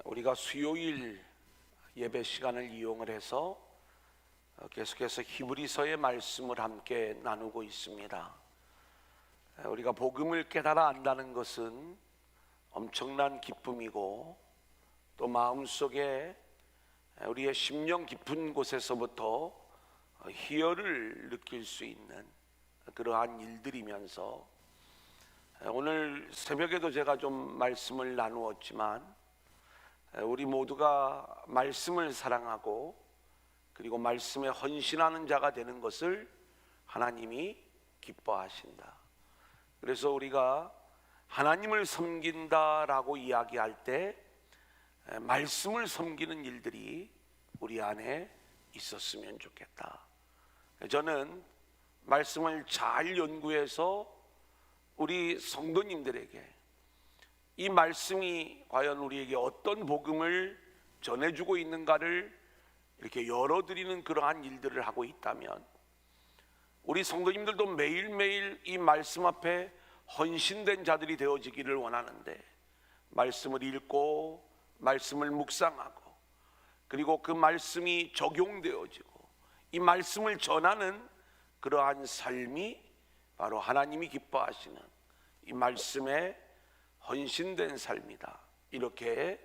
우리가 수요일 예배 시간을 이용을 해서 계속해서 히브리서의 말씀을 함께 나누고 있습니다. 우리가 복음을 깨달아 안다는 것은 엄청난 기쁨이고, 또 마음속에 우리의 심령 깊은 곳에서부터 희열을 느낄 수 있는 그러한 일들이면서, 오늘 새벽에도 제가 좀 말씀을 나누었지만, 우리 모두가 말씀을 사랑하고 그리고 말씀에 헌신하는 자가 되는 것을 하나님이 기뻐하신다. 그래서 우리가 하나님을 섬긴다라고 이야기할 때 말씀을 섬기는 일들이 우리 안에 있었으면 좋겠다. 저는 말씀을 잘 연구해서 우리 성도님들에게 이 말씀이 과연 우리에게 어떤 복음을 전해주고 있는가를 이렇게 열어드리는 그러한 일들을 하고 있다면, 우리 성도님들도 매일매일 이 말씀 앞에 헌신된 자들이 되어지기를 원하는데, 말씀을 읽고 말씀을 묵상하고 그리고 그 말씀이 적용되어지고 이 말씀을 전하는 그러한 삶이 바로 하나님이 기뻐하시는 이 말씀에 헌신된 삶이다, 이렇게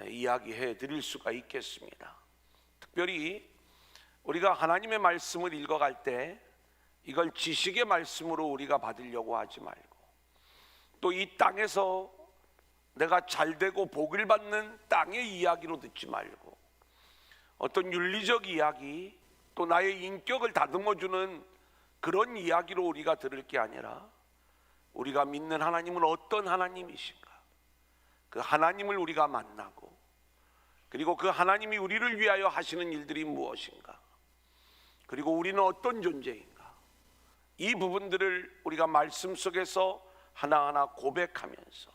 이야기해 드릴 수가 있겠습니다. 특별히 우리가 하나님의 말씀을 읽어갈 때 이걸 지식의 말씀으로 우리가 받으려고 하지 말고, 또 이 땅에서 내가 잘되고 복을 받는 땅의 이야기로 듣지 말고, 어떤 윤리적 이야기, 또 나의 인격을 다듬어주는 그런 이야기로 우리가 들을 게 아니라, 우리가 믿는 하나님은 어떤 하나님이신가, 그 하나님을 우리가 만나고, 그리고 그 하나님이 우리를 위하여 하시는 일들이 무엇인가, 그리고 우리는 어떤 존재인가, 이 부분들을 우리가 말씀 속에서 하나하나 고백하면서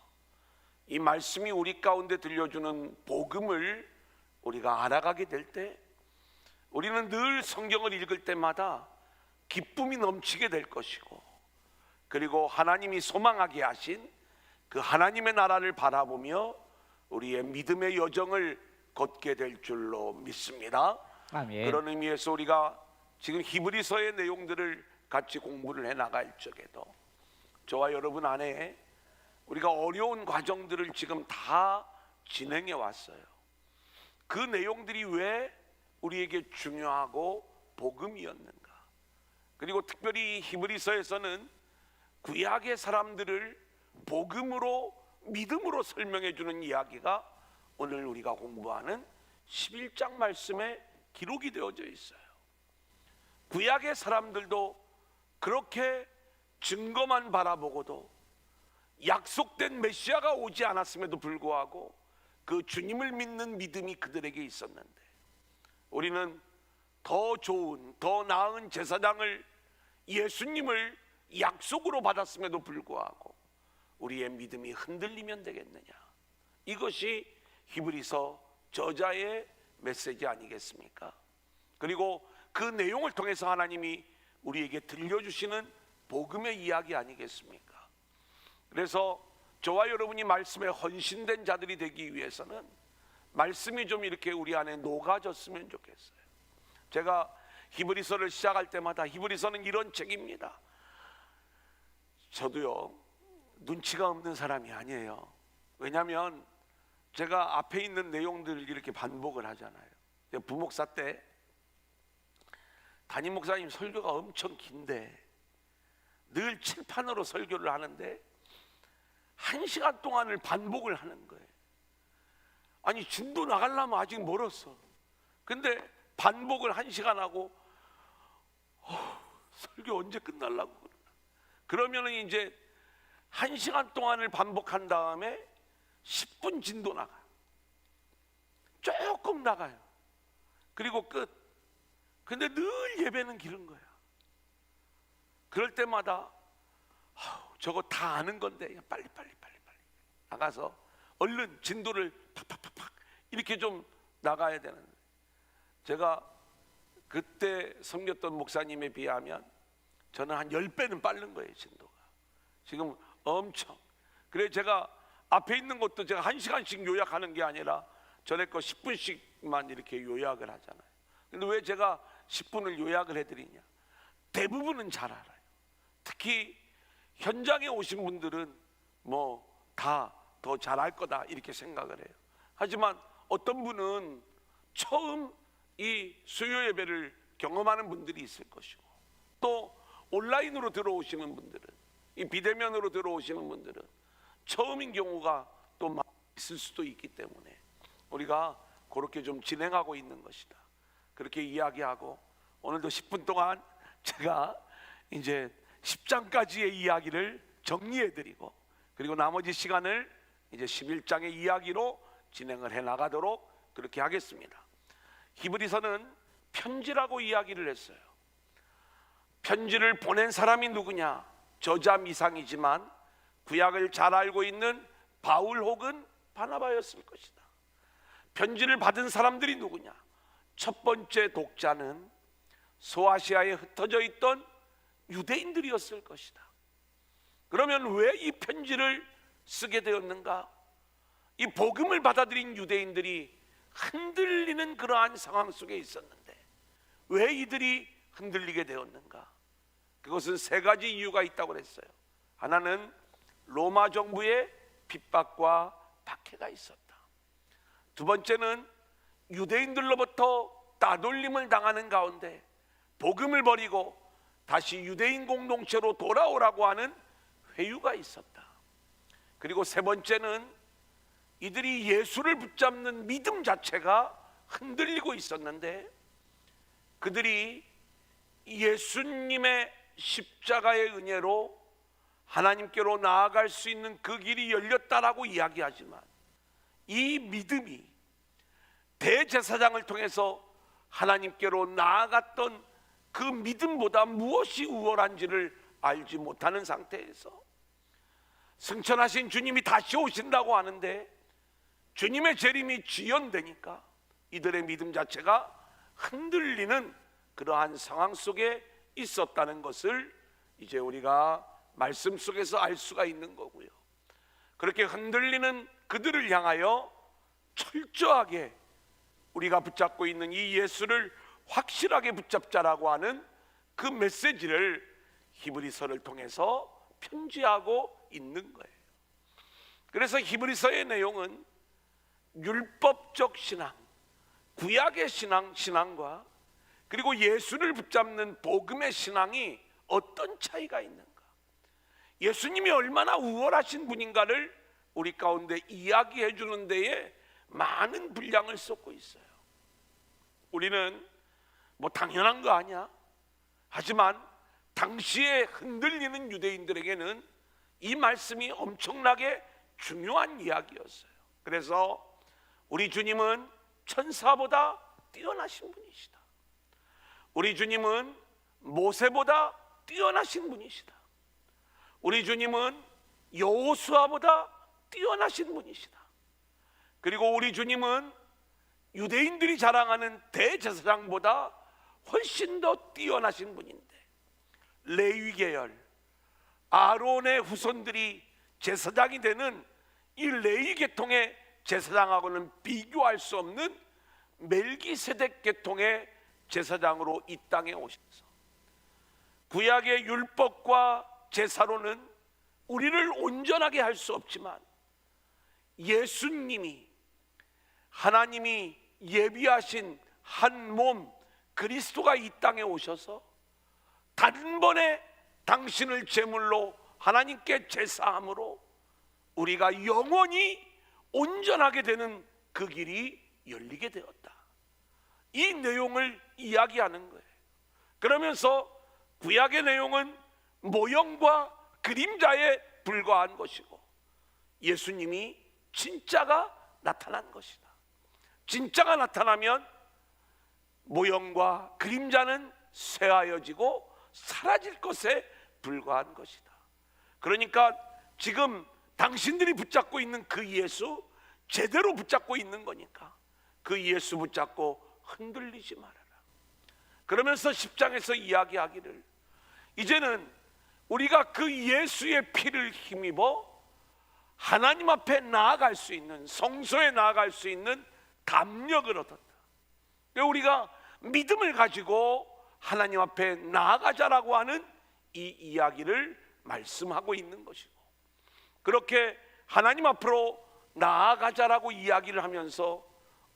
이 말씀이 우리 가운데 들려주는 복음을 우리가 알아가게 될 때, 우리는 늘 성경을 읽을 때마다 기쁨이 넘치게 될 것이고, 그리고 하나님이 소망하게 하신 그 하나님의 나라를 바라보며 우리의 믿음의 여정을 걷게 될 줄로 믿습니다. 아멘. 그런 의미에서 우리가 지금 히브리서의 내용들을 같이 공부를 해 나갈 적에도 저와 여러분 안에 우리가 어려운 과정들을 지금 다 진행해 왔어요. 그 내용들이 왜 우리에게 중요하고 복음이었는가, 그리고 특별히 히브리서에서는 구약의 사람들을 복음으로, 믿음으로 설명해 주는 이야기가 오늘 우리가 공부하는 11장 말씀에 기록이 되어져 있어요. 구약의 사람들도 그렇게 증거만 바라보고도 약속된 메시아가 오지 않았음에도 불구하고 그 주님을 믿는 믿음이 그들에게 있었는데, 우리는 더 좋은, 더 나은 제사장을, 예수님을 약속으로 받았음에도 불구하고 우리의 믿음이 흔들리면 되겠느냐, 이것이 히브리서 저자의 메시지 아니겠습니까? 그리고 그 내용을 통해서 하나님이 우리에게 들려주시는 복음의 이야기 아니겠습니까? 그래서 저와 여러분이 말씀에 헌신된 자들이 되기 위해서는 말씀이 좀 이렇게 우리 안에 녹아졌으면 좋겠어요. 제가 히브리서를 시작할 때마다, 히브리서는 이런 책입니다. 저도요, 눈치가 없는 사람이 아니에요. 왜냐하면 제가 앞에 있는 내용들을 이렇게 반복을 하잖아요. 부목사 때 담임 목사님 설교가 엄청 긴데 늘 칠판으로 설교를 하는데 1시간 동안을 반복을 하는 거예요. 아니, 진도 나가려면 아직 멀었어. 근데 반복을 1시간 하고 설교 언제 끝날라고. 그러면은 이제 1시간 동안을 반복한 다음에 10분 진도 나가요. 조금 나가요. 그리고 끝. 근데 늘 예배는 길은 거야. 그럴 때마다 저거 다 아는 건데 빨리 나가서 얼른 진도를 팍팍팍팍 이렇게 좀 나가야 되는데, 제가 그때 섬겼던 목사님에 비하면 저는 한 10배는 빠른 거예요, 진도가. 지금 엄청. 그래서 제가 앞에 있는 것도 제가 1시간씩 요약하는 게 아니라 전에 거 10분씩만 이렇게 요약을 하잖아요. 근데 왜 제가 10분을 요약을 해드리냐? 대부분은 잘 알아요. 특히 현장에 오신 분들은 뭐 다 더 잘할 거다 이렇게 생각을 해요. 하지만 어떤 분은 처음 이 수요 예배를 경험하는 분들이 있을 것이고, 또 온라인으로 들어오시는 분들은, 이 비대면으로 들어오시는 분들은 처음인 경우가 또 있을 수도 있기 때문에 우리가 그렇게 좀 진행하고 있는 것이다, 그렇게 이야기하고, 오늘도 10분 동안 제가 이제 10장까지의 이야기를 정리해드리고, 그리고 나머지 시간을 이제 11장의 이야기로 진행을 해 나가도록 그렇게 하겠습니다. 히브리서는 편지라고 이야기를 했어요. 편지를 보낸 사람이 누구냐? 저자 미상이지만 구약을 잘 알고 있는 바울 혹은 바나바였을 것이다. 편지를 받은 사람들이 누구냐? 첫 번째 독자는 소아시아에 흩어져 있던 유대인들이었을 것이다. 그러면 왜 이 편지를 쓰게 되었는가? 이 복음을 받아들인 유대인들이 흔들리는 그러한 상황 속에 있었는데 왜 이들이 흔들리게 되었는가? 그것은 세 가지 이유가 있다고 했어요. 하나는 로마 정부의 핍박과 박해가 있었다. 두 번째는 유대인들로부터 따돌림을 당하는 가운데 복음을 버리고 다시 유대인 공동체로 돌아오라고 하는 회유가 있었다. 그리고 세 번째는 이들이 예수를 붙잡는 믿음 자체가 흔들리고 있었는데, 그들이 예수님의 십자가의 은혜로 하나님께로 나아갈 수 있는 그 길이 열렸다라고 이야기하지만, 이 믿음이 대제사장을 통해서 하나님께로 나아갔던 그 믿음보다 무엇이 우월한지를 알지 못하는 상태에서 승천하신 주님이 다시 오신다고 하는데 주님의 재림이 지연되니까 이들의 믿음 자체가 흔들리는 그러한 상황 속에 있었다는 것을 이제 우리가 말씀 속에서 알 수가 있는 거고요. 그렇게 흔들리는 그들을 향하여 철저하게 우리가 붙잡고 있는 이 예수를 확실하게 붙잡자라고 하는 그 메시지를 히브리서를 통해서 편지하고 있는 거예요. 그래서 히브리서의 내용은 율법적 신앙, 구약의 신앙과 그리고 예수를 붙잡는 복음의 신앙이 어떤 차이가 있는가, 예수님이 얼마나 우월하신 분인가를 우리 가운데 이야기해 주는 데에 많은 분량을 쏟고 있어요. 우리는 뭐 당연한 거 아니야? 하지만 당시에 흔들리는 유대인들에게는 이 말씀이 엄청나게 중요한 이야기였어요. 그래서 우리 주님은 천사보다 뛰어나신 분이시다. 우리 주님은 모세보다 뛰어나신 분이시다. 우리 주님은 여호수아보다 뛰어나신 분이시다. 그리고 우리 주님은 유대인들이 자랑하는 대제사장보다 훨씬 더 뛰어나신 분인데, 레위 계열 아론의 후손들이 제사장이 되는 이 레위 계통의 제사장하고는 비교할 수 없는 멜기세덱 계통의 제사장으로 이 땅에 오셔서 구약의 율법과 제사로는 우리를 온전하게 할 수 없지만 예수님이, 하나님이 예비하신 한 몸 그리스도가 이 땅에 오셔서 단번에 당신을 제물로 하나님께 제사함으로 우리가 영원히 온전하게 되는 그 길이 열리게 되었다. 이 내용을 이야기하는 거예요. 그러면서 구약의 내용은 모형과 그림자에 불과한 것이고 예수님이 진짜가 나타난 것이다. 진짜가 나타나면 모형과 그림자는 쇠하여지고 사라질 것에 불과한 것이다. 그러니까 지금 당신들이 붙잡고 있는 그 예수 제대로 붙잡고 있는 거니까 그 예수 붙잡고 흔들리지 말아라. 그러면서 10장에서 이야기하기를 이제는 우리가 그 예수의 피를 힘입어 하나님 앞에 나아갈 수 있는, 성소에 나아갈 수 있는 담력을 얻었다. 우리가 믿음을 가지고 하나님 앞에 나아가자라고 하는 이 이야기를 말씀하고 있는 것이고, 그렇게 하나님 앞으로 나아가자라고 이야기를 하면서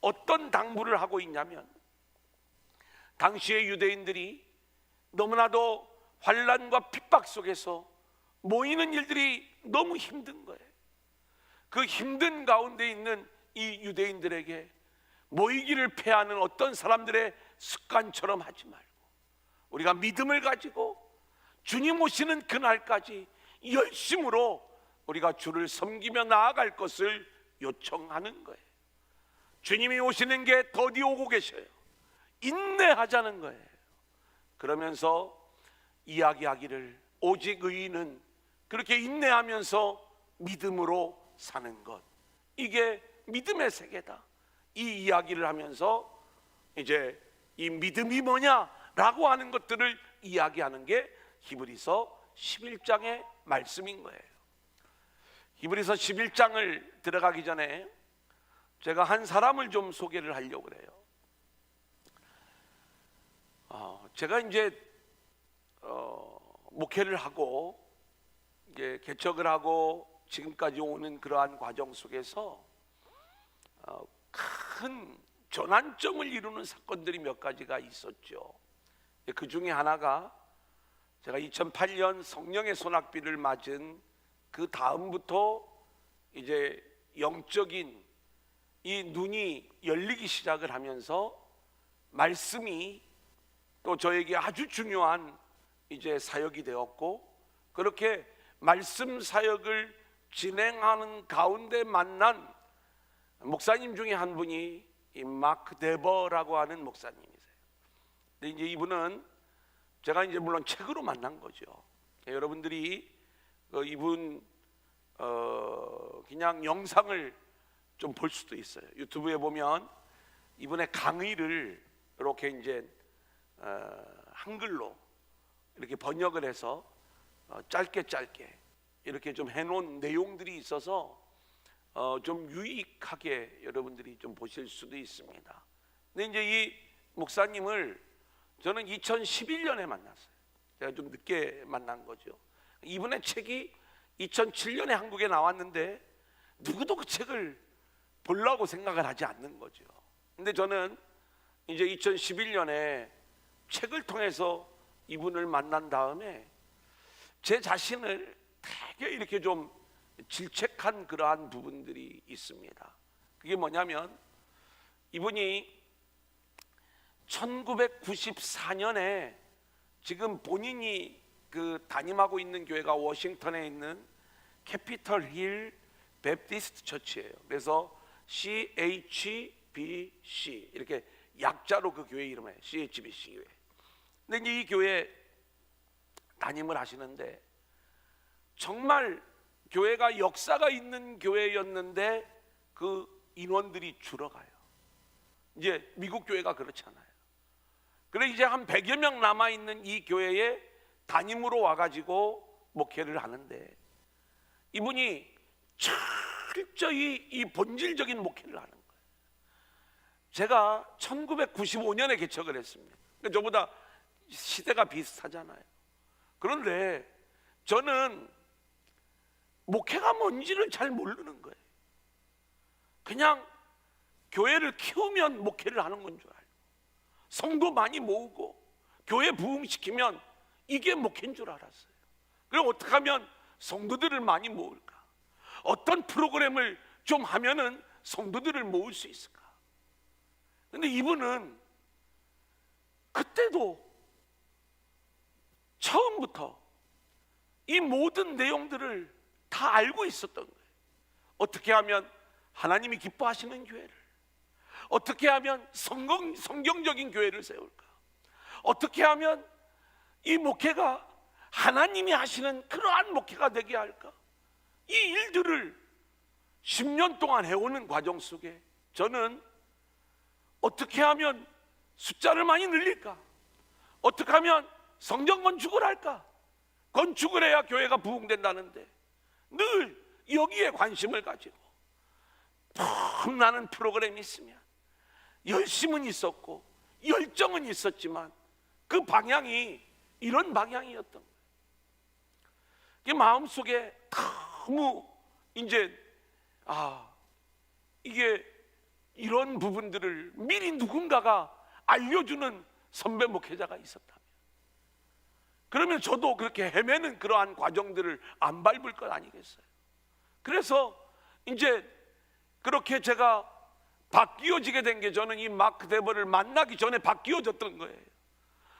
어떤 당부를 하고 있냐면, 당시의 유대인들이 너무나도 환난과 핍박 속에서 모이는 일들이 너무 힘든 거예요. 그 힘든 가운데 있는 이 유대인들에게 모이기를 패하는 어떤 사람들의 습관처럼 하지 말고, 우리가 믿음을 가지고 주님 오시는 그날까지 열심으로 우리가 주를 섬기며 나아갈 것을 요청하는 거예요. 주님이 오시는 게 더디 오고 계셔요. 인내하자는 거예요. 그러면서 이야기하기를 오직 의인은 그렇게 인내하면서 믿음으로 사는 것, 이게 믿음의 세계다. 이 이야기를 하면서 이제 이 믿음이 뭐냐라고 하는 것들을 이야기하는 게 히브리서 11장의 말씀인 거예요. 히브리서 11장을 들어가기 전에 제가 한 사람을 좀 소개를 하려고 그래요. 제가 이제 목회를 하고 이제 개척을 하고 지금까지 오는 그러한 과정 속에서 큰 전환점을 이루는 사건들이 몇 가지가 있었죠. 그 중에 하나가 제가 2008년 성령의 소낙비를 맞은 그 다음부터 이제 영적인 이 눈이 열리기 시작을 하면서 말씀이 또 저에게 아주 중요한 이제 사역이 되었고, 그렇게 말씀 사역을 진행하는 가운데 만난 목사님 중에 한 분이 이 마크 데버라고 하는 목사님이세요. 근데 이제 이분은 제가 이제 물론 책으로 만난 거죠. 여러분들이 이분 그냥 영상을 좀 볼 수도 있어요. 유튜브에 보면 이분의 강의를 이렇게 이제 한글로 이렇게 번역을 해서 짧게 이렇게 좀 해놓은 내용들이 있어서 좀 유익하게 여러분들이 좀 보실 수도 있습니다. 근데 이제 이 목사님을 저는 2011년에 만났어요. 제가 좀 늦게 만난 거죠. 이분의 책이 2007년에 한국에 나왔는데 누구도 그 책을 보려고 생각을 하지 않는 거죠. 근데 저는 이제 2011년에 책을 통해서 이분을 만난 다음에 제 자신을 되게 이렇게 좀 질책한 그러한 부분들이 있습니다. 그게 뭐냐면, 이분이 1994년에 지금 본인이 그 담임하고 있는 교회가 워싱턴에 있는 캐피털 힐 베프티스트 처치예요. 그래서 CHBC 이렇게 약자로 그 교회 이름이에요. CHBC 교회. 근데 이제 이 교회 담임을 하시는데 정말 교회가 역사가 있는 교회였는데 그 인원들이 줄어가요. 이제 미국 교회가 그렇잖아요. 그래 이제 한 100여 명 남아있는 이 교회에 담임으로 와가지고 목회를 하는데, 이분이 철저히 이 본질적인 목회를 하는 거예요. 제가 1995년에 개척을 했습니다. 그러니까 저보다 시대가 비슷하잖아요. 그런데 저는 목회가 뭔지를 잘 모르는 거예요. 그냥 교회를 키우면 목회를 하는 건 줄 알고, 성도 많이 모으고 교회 부흥시키면 이게 목회인 줄 알았어요. 그럼 어떻게 하면 성도들을 많이 모을까? 어떤 프로그램을 좀 하면은 성도들을 모을 수 있을까? 근데 이분은 그때도 처음부터 이 모든 내용들을 다 알고 있었던 거예요. 어떻게 하면 하나님이 기뻐하시는 교회를, 어떻게 하면 성경적인 교회를 세울까, 어떻게 하면 이 목회가 하나님이 하시는 그러한 목회가 되게 할까, 이 일들을 10년 동안 해오는 과정 속에 저는 어떻게 하면 숫자를 많이 늘릴까, 어떻게 하면 성경 건축을 할까, 건축을 해야 교회가 부흥된다는데 늘 여기에 관심을 가지고 탐나는 프로그램이 있으면 열심은 있었고 열정은 있었지만 그 방향이 이런 방향이었던 거예요. 마음속에 너무 이제 이게 이런 부분들을 미리 누군가가 알려주는 선배 목회자가 있었다면, 그러면 저도 그렇게 헤매는 그러한 과정들을 안 밟을 것 아니겠어요? 그래서 이제 그렇게 제가 바뀌어지게 된 게, 저는 이 마크 데버를 만나기 전에 바뀌어졌던 거예요.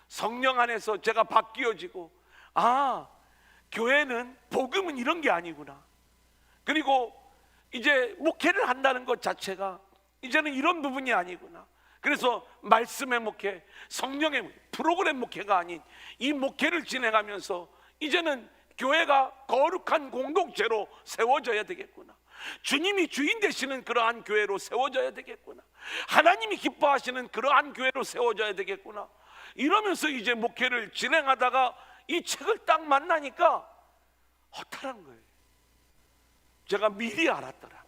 성령 안에서 제가 바뀌어지고, 교회는, 복음은 이런 게 아니구나. 그리고 이제 목회를 한다는 것 자체가 이제는 이런 부분이 아니구나. 그래서 말씀의 목회, 성령의 목회, 프로그램 목회가 아닌 이 목회를 진행하면서 이제는 교회가 거룩한 공동체로 세워져야 되겠구나. 주님이 주인 되시는 그러한 교회로 세워져야 되겠구나. 하나님이 기뻐하시는 그러한 교회로 세워져야 되겠구나. 이러면서 이제 목회를 진행하다가 이 책을 딱 만나니까 허탈한 거예요. 제가 미리 알았더라면,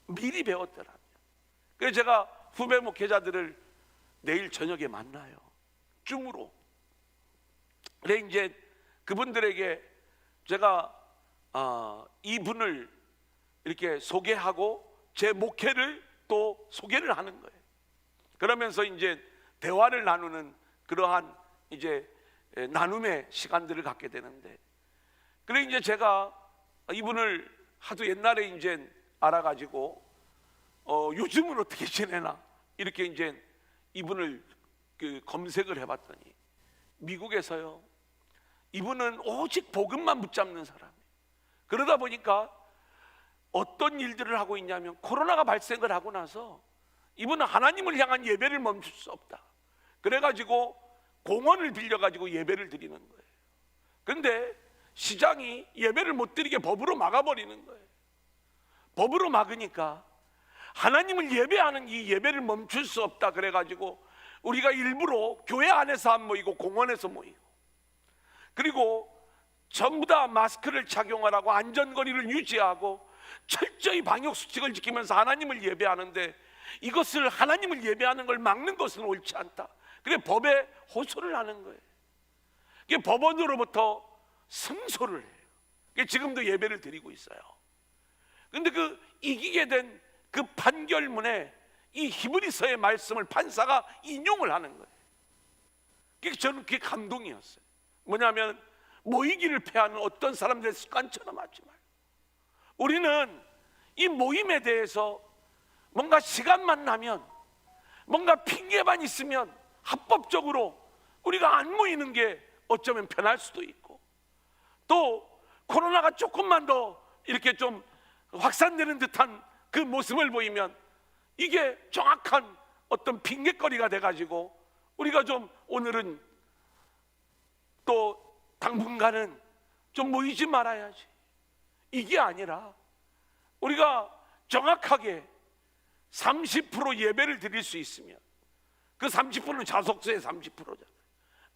미리 배웠더라면. 그래서 제가 후배 목회자들을 내일 저녁에 만나요, 줌으로. 그래 이제 그분들에게 제가 이분을 이렇게 소개하고 제 목회를 또 소개를 하는 거예요. 그러면서 이제 대화를 나누는 그러한 이제 나눔의 시간들을 갖게 되는데, 그래 이제 제가 이분을 하도 옛날에 이제 알아가지고 요즘은 어떻게 지내나 이렇게 이제 이분을 검색을 해봤더니, 미국에서요, 이분은 오직 복음만 붙잡는 사람이에요. 그러다 보니까 어떤 일들을 하고 있냐면, 코로나가 발생을 하고 나서 이분은 하나님을 향한 예배를 멈출 수 없다. 그래가지고 공원을 빌려가지고 예배를 드리는 거예요. 근데 시장이 예배를 못 드리게 법으로 막아버리는 거예요. 법으로 막으니까 하나님을 예배하는 이 예배를 멈출 수 없다. 그래가지고 우리가 일부러 교회 안에서 안 모이고 공원에서 모이고, 그리고 전부 다 마스크를 착용하라고 안전거리를 유지하고 철저히 방역수칙을 지키면서 하나님을 예배하는데, 이것을 하나님을 예배하는 걸 막는 것은 옳지 않다. 그래 법에 호소를 하는 거예요. 이게 법원으로부터 승소를 해요. 지금도 예배를 드리고 있어요. 근데 그 이기게 된 그 판결문에 이 히브리서의 말씀을 판사가 인용을 하는 거예요. 저는 그게 감동이었어요. 뭐냐면, 모이기를 패하는 어떤 사람들의 습관처럼 하지 말고, 우리는 이 모임에 대해서 뭔가 시간만 나면, 뭔가 핑계만 있으면 합법적으로 우리가 안 모이는 게 어쩌면 편할 수도 있고, 또 코로나가 조금만 더 이렇게 좀 확산되는 듯한 그 모습을 보이면 이게 정확한 어떤 핑계거리가 돼가지고 우리가 좀 오늘은 또 당분간은 좀 모이지 말아야지, 이게 아니라 우리가 정확하게 30% 예배를 드릴 수 있으면, 그 30%는 자석서의 30%잖아요.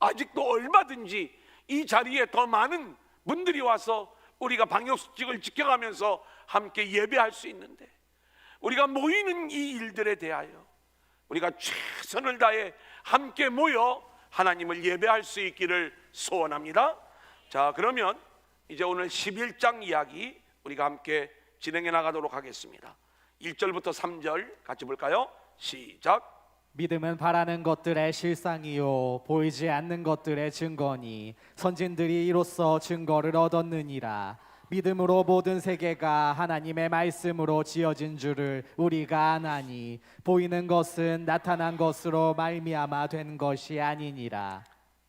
아직도 얼마든지 이 자리에 더 많은 분들이 와서 우리가 방역수칙을 지켜가면서 함께 예배할 수 있는데, 우리가 모이는 이 일들에 대하여 우리가 최선을 다해 함께 모여 하나님을 예배할 수 있기를 소원합니다. 자, 그러면 이제 오늘 11장 이야기 우리가 함께 진행해 나가도록 하겠습니다. 1절부터 3절 같이 볼까요? 시작. 믿음은 바라는 것들의 실상이요 보이지 않는 것들의 증거니, 선진들이 이로써 증거를 얻었느니라. 믿음으로 모든 세계가 하나님의 말씀으로 지어진 줄을 우리가 아나니, 보이는 것은 나타난 것으로 말미암아 된 것이 아니니라.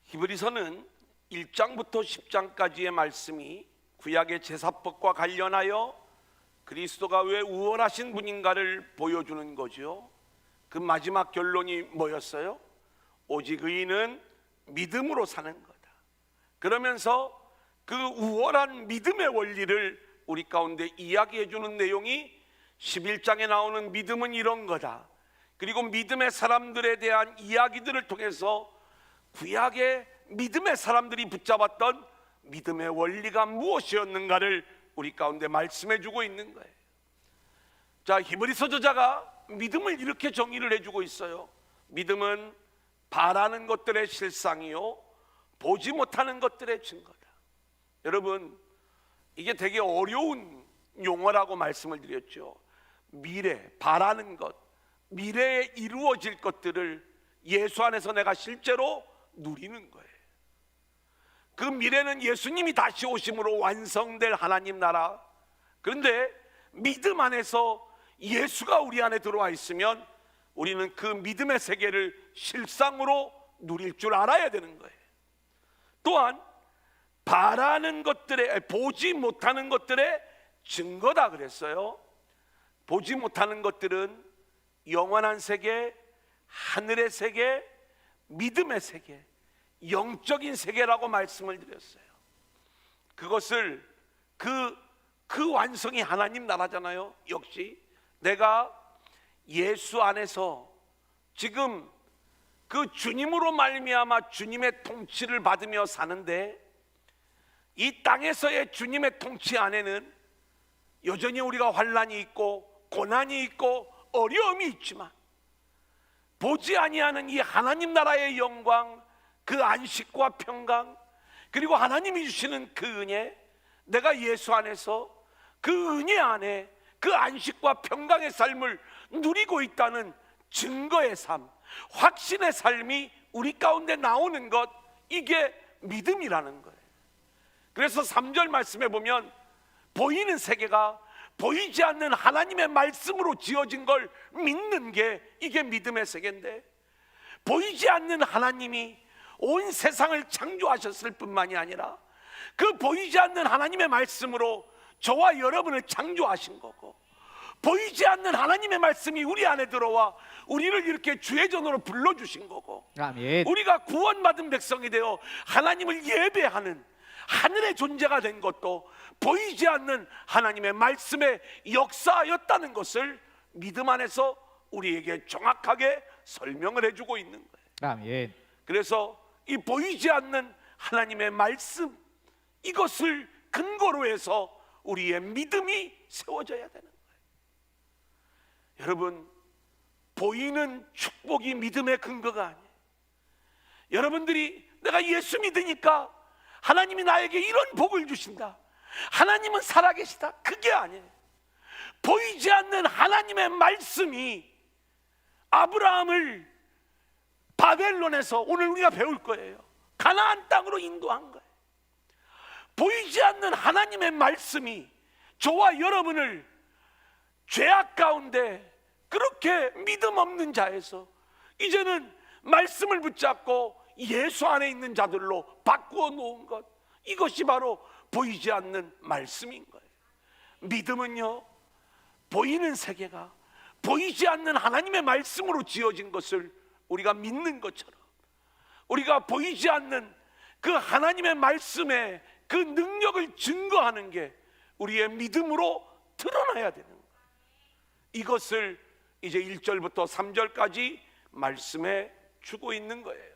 히브리서는 1장부터 10장까지의 말씀이 구약의 제사법과 관련하여 그리스도가 왜 우월하신 분인가를 보여주는 거죠. 그 마지막 결론이 뭐였어요? 오직 의인은 믿음으로 사는 거다. 그러면서 그 우월한 믿음의 원리를 우리 가운데 이야기해 주는 내용이 11장에 나오는 믿음은 이런 거다. 그리고 믿음의 사람들에 대한 이야기들을 통해서 구약의 믿음의 사람들이 붙잡았던 믿음의 원리가 무엇이었는가를 우리 가운데 말씀해 주고 있는 거예요. 자, 히브리서 저자가 믿음을 이렇게 정의를 해주고 있어요. 믿음은 바라는 것들의 실상이요 보지 못하는 것들의 증거다. 여러분, 이게 되게 어려운 용어라고 말씀을 드렸죠. 미래, 바라는 것, 미래에 이루어질 것들을 예수 안에서 내가 실제로 누리는 거예요. 그 미래는 예수님이 다시 오심으로 완성될 하나님 나라. 그런데 믿음 안에서 예수가 우리 안에 들어와 있으면 우리는 그 믿음의 세계를 실상으로 누릴 줄 알아야 되는 거예요. 또한 바라는 것들의, 보지 못하는 것들의 증거다 그랬어요. 보지 못하는 것들은 영원한 세계, 하늘의 세계, 믿음의 세계, 영적인 세계라고 말씀을 드렸어요. 그것을 그 완성이 하나님 나라잖아요. 역시 내가 예수 안에서 지금 그 주님으로 말미암아 주님의 통치를 받으며 사는데, 이 땅에서의 주님의 통치 안에는 여전히 우리가 환난이 있고 고난이 있고 어려움이 있지만, 보지 아니하는 이 하나님 나라의 영광, 그 안식과 평강, 그리고 하나님이 주시는 그 은혜, 내가 예수 안에서 그 은혜 안에 그 안식과 평강의 삶을 누리고 있다는 증거의 삶, 확신의 삶이 우리 가운데 나오는 것, 이게 믿음이라는 거예요. 그래서 3절 말씀에 보면 보이는 세계가 보이지 않는 하나님의 말씀으로 지어진 걸 믿는 게 이게 믿음의 세계인데, 보이지 않는 하나님이 온 세상을 창조하셨을 뿐만이 아니라 그 보이지 않는 하나님의 말씀으로 저와 여러분을 창조하신 거고, 보이지 않는 하나님의 말씀이 우리 안에 들어와 우리를 이렇게 주의 전으로 불러주신 거고, 아멘. 우리가 구원받은 백성이 되어 하나님을 예배하는 하늘의 존재가 된 것도 보이지 않는 하나님의 말씀의 역사였다는 것을 믿음 안에서 우리에게 정확하게 설명을 해주고 있는 거예요. 아멘. 그래서 이 보이지 않는 하나님의 말씀, 이것을 근거로 해서 우리의 믿음이 세워져야 되는 거예요. 여러분, 보이는 축복이 믿음의 근거가 아니에요. 여러분들이 내가 예수 믿으니까 하나님이 나에게 이런 복을 주신다, 하나님은 살아계시다, 그게 아니에요. 보이지 않는 하나님의 말씀이 아브라함을 바벨론에서, 오늘 우리가 배울 거예요, 가나안 땅으로 인도한 거예요. 보이지 않는 하나님의 말씀이 저와 여러분을 죄악 가운데 그렇게 믿음 없는 자에서 이제는 말씀을 붙잡고 예수 안에 있는 자들로 바꾸어 놓은 것, 이것이 바로 보이지 않는 말씀인 거예요. 믿음은요, 보이는 세계가 보이지 않는 하나님의 말씀으로 지어진 것을 우리가 믿는 것처럼, 우리가 보이지 않는 그 하나님의 말씀의 그 능력을 증거하는 게 우리의 믿음으로 드러나야 되는 거예요. 이것을 이제 1절부터 3절까지 말씀해 주고 있는 거예요.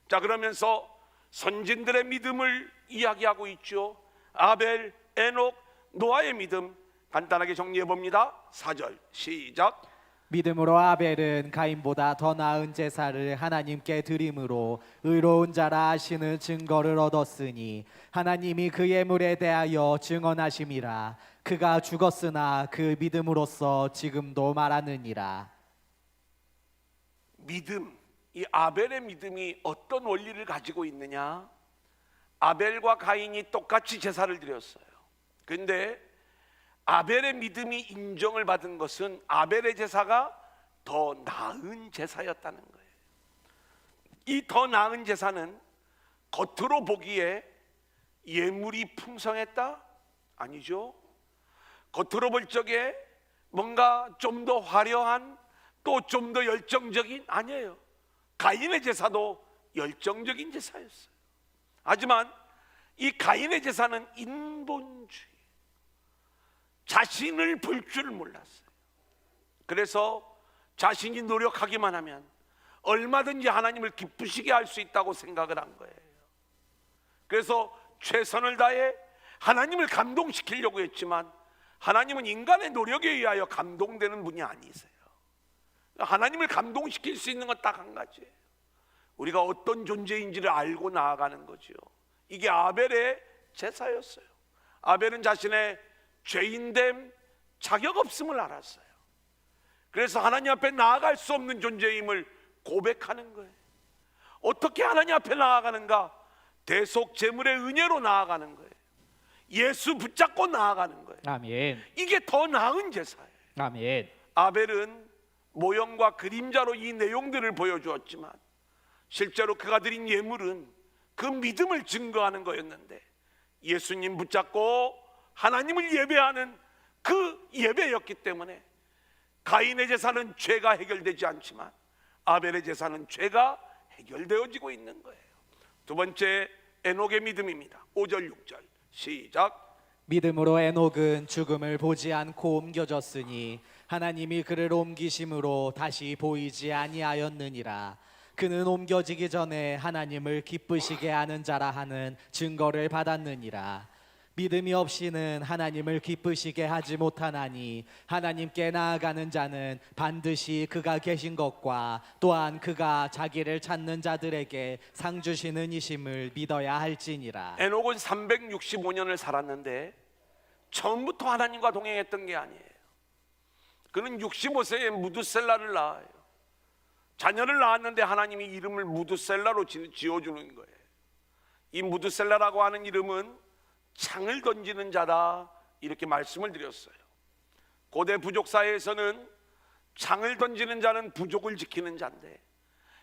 자, 그러면서 선진들의 믿음을 이야기하고 있죠. 아벨, 에녹, 노아의 믿음 간단하게 정리해 봅니다. 4절 시작. 믿음으로 아벨은 가인보다 더 나은 제사를 하나님께 드림으로 의로운 자라 하시는 증거를 얻었으니 하나님이 그 예물에 대하여 증언하심이라. 그가 죽었으나 그 믿음으로써 지금도 말하느니라. 믿음, 이 아벨의 믿음이 어떤 원리를 가지고 있느냐? 아벨과 가인이 똑같이 제사를 드렸어요. 그런데 아벨의 믿음이 인정을 받은 것은 아벨의 제사가 더 나은 제사였다는 거예요. 이 더 나은 제사는 겉으로 보기에 예물이 풍성했다? 아니죠. 겉으로 볼 적에 뭔가 좀 더 화려한, 또 좀 더 열정적인, 아니에요. 가인의 제사도 열정적인 제사였어요. 하지만 이 가인의 제사는 인본주의, 자신을 볼 줄 몰랐어요. 그래서 자신이 노력하기만 하면 얼마든지 하나님을 기쁘시게 할 수 있다고 생각을 한 거예요. 그래서 최선을 다해 하나님을 감동시키려고 했지만 하나님은 인간의 노력에 의하여 감동되는 분이 아니세요. 하나님을 감동시킬 수 있는 건 딱 한 가지예요. 우리가 어떤 존재인지를 알고 나아가는 거죠. 이게 아벨의 제사였어요. 아벨은 자신의 죄인됨, 자격 없음을 알았어요. 그래서 하나님 앞에 나아갈 수 없는 존재임을 고백하는 거예요. 어떻게 하나님 앞에 나아가는가? 대속 제물의 은혜로 나아가는 거예요. 예수 붙잡고 나아가는 거예요. 아멘. 이게 더 나은 제사예요. 아멘. 아벨은 모형과 그림자로 이 내용들을 보여주었지만 실제로 그가 드린 예물은 그 믿음을 증거하는 거였는데, 예수님 붙잡고 하나님을 예배하는 그 예배였기 때문에 가인의 제사는 죄가 해결되지 않지만 아벨의 제사는 죄가 해결되어지고 있는 거예요. 두 번째, 에녹의 믿음입니다. 5절 6절 시작. 믿음으로 에녹은 죽음을 보지 않고 옮겨졌으니 하나님이 그를 옮기심으로 다시 보이지 아니하였느니라. 그는 옮겨지기 전에 하나님을 기쁘시게 하는 자라 하는 증거를 받았느니라. 믿음이 없이는 하나님을 기쁘시게 하지 못하나니 하나님께 나아가는 자는 반드시 그가 계신 것과 또한 그가 자기를 찾는 자들에게 상 주시는 이심을 믿어야 할지니라. 에녹은 365년을 살았는데 처음부터 하나님과 동행했던 게 아니에요. 그는 65세에 무두셀라를 낳아요. 자녀를 낳았는데 하나님이 이름을 무두셀라로 지어주는 거예요. 이 무두셀라라고 하는 이름은 창을 던지는 자다, 이렇게 말씀을 드렸어요. 고대 부족 사회에서는 창을 던지는 자는 부족을 지키는 자인데,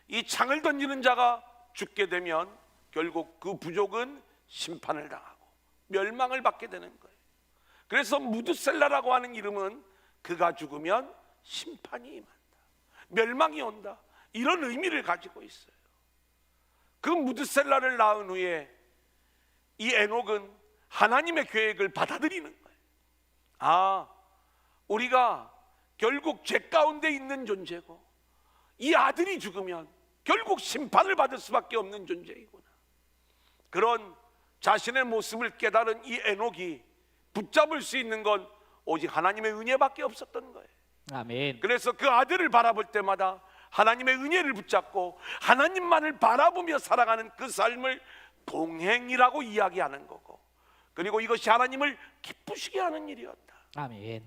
이 창을 던지는 자가 죽게 되면 결국 그 부족은 심판을 당하고 멸망을 받게 되는 거예요. 그래서 무두셀라라고 하는 이름은 그가 죽으면 심판이 임한다, 멸망이 온다, 이런 의미를 가지고 있어요. 그 무두셀라를 낳은 후에 이 에녹은 하나님의 계획을 받아들이는 거예요. 아, 우리가 결국 죄 가운데 있는 존재고 이 아들이 죽으면 결국 심판을 받을 수밖에 없는 존재이구나. 그런 자신의 모습을 깨달은 이 에녹이 붙잡을 수 있는 건 오직 하나님의 은혜밖에 없었던 거예요. 아멘. 그래서 그 아들을 바라볼 때마다 하나님의 은혜를 붙잡고 하나님만을 바라보며 살아가는 그 삶을 동행이라고 이야기하는 거고, 그리고 이것이 하나님을 기쁘시게 하는 일이었다. 아멘.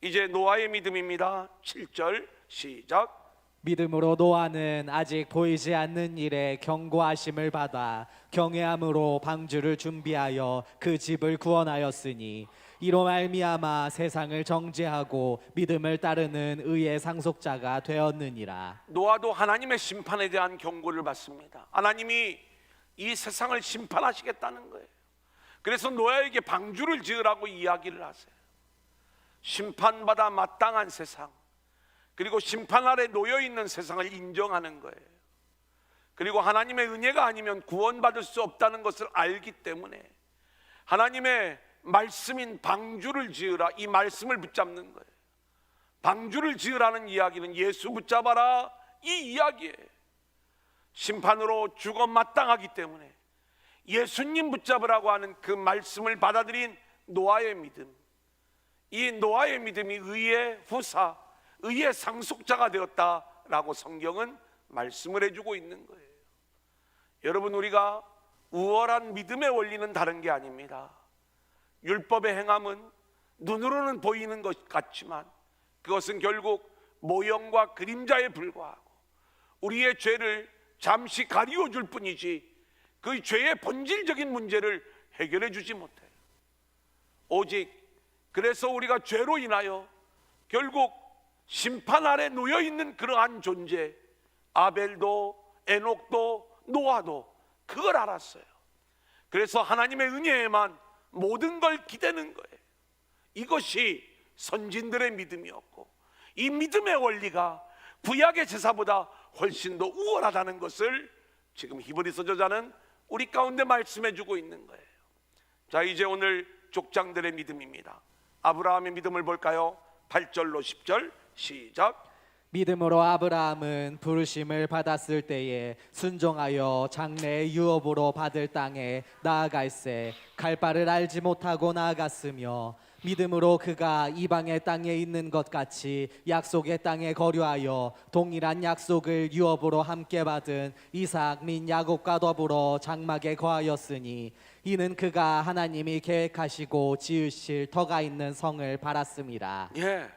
이제 노아의 믿음입니다. 7절 시작. 믿음으로 노아는 아직 보이지 않는 일에 경고하심을 받아 경외함으로 방주를 준비하여 그 집을 구원하였으니 이로 말미암아 세상을 정죄하고 믿음을 따르는 의의 상속자가 되었느니라. 노아도 하나님의 심판에 대한 경고를 받습니다. 하나님이 이 세상을 심판하시겠다는 거예요. 그래서 노아에게 방주를 지으라고 이야기를 하세요. 심판받아 마땅한 세상, 그리고 심판 아래 놓여있는 세상을 인정하는 거예요. 그리고 하나님의 은혜가 아니면 구원받을 수 없다는 것을 알기 때문에 하나님의 말씀인 방주를 지으라, 이 말씀을 붙잡는 거예요. 방주를 지으라는 이야기는 예수 붙잡아라, 이 이야기예요. 심판으로 죽어 마땅하기 때문에 예수님 붙잡으라고 하는 그 말씀을 받아들인 노아의 믿음, 이 노아의 믿음이 의의 후사, 의의 상속자가 되었다라고 성경은 말씀을 해주고 있는 거예요. 여러분, 우리가 우월한 믿음의 원리는 다른 게 아닙니다. 율법의 행함은 눈으로는 보이는 것 같지만 그것은 결국 모형과 그림자에 불과하고 우리의 죄를 잠시 가리워 줄 뿐이지 그 죄의 본질적인 문제를 해결해 주지 못해요. 오직 그래서 우리가 죄로 인하여 결국 심판 아래 놓여 있는 그러한 존재, 아벨도 에녹도 노아도 그걸 알았어요. 그래서 하나님의 은혜에만 모든 걸 기대는 거예요. 이것이 선진들의 믿음이었고, 이 믿음의 원리가 구약의 제사보다 훨씬 더 우월하다는 것을 지금 히브리서 저자는 우리 가운데 말씀해 주고 있는 거예요. 자, 이제 오늘 족장들의 믿음입니다. 아브라함의 믿음을 볼까요? 8절로 10절 시작. 믿음으로 아브라함은 부르심을 받았을 때에 순종하여 장래의 유업으로 받을 땅에 나아갈새 갈 바를 알지 못하고 나아갔으며 믿음으로 그가 이방의 땅에 있는 것 같이 약속의 땅에 거류하여 동일한 약속을 유업으로 함께 받은 이삭 및 야곱과 더불어 장막에 거하였으니 이는 그가 하나님이 계획하시고 지으실 터가 있는 성을 바랐습니다. 예,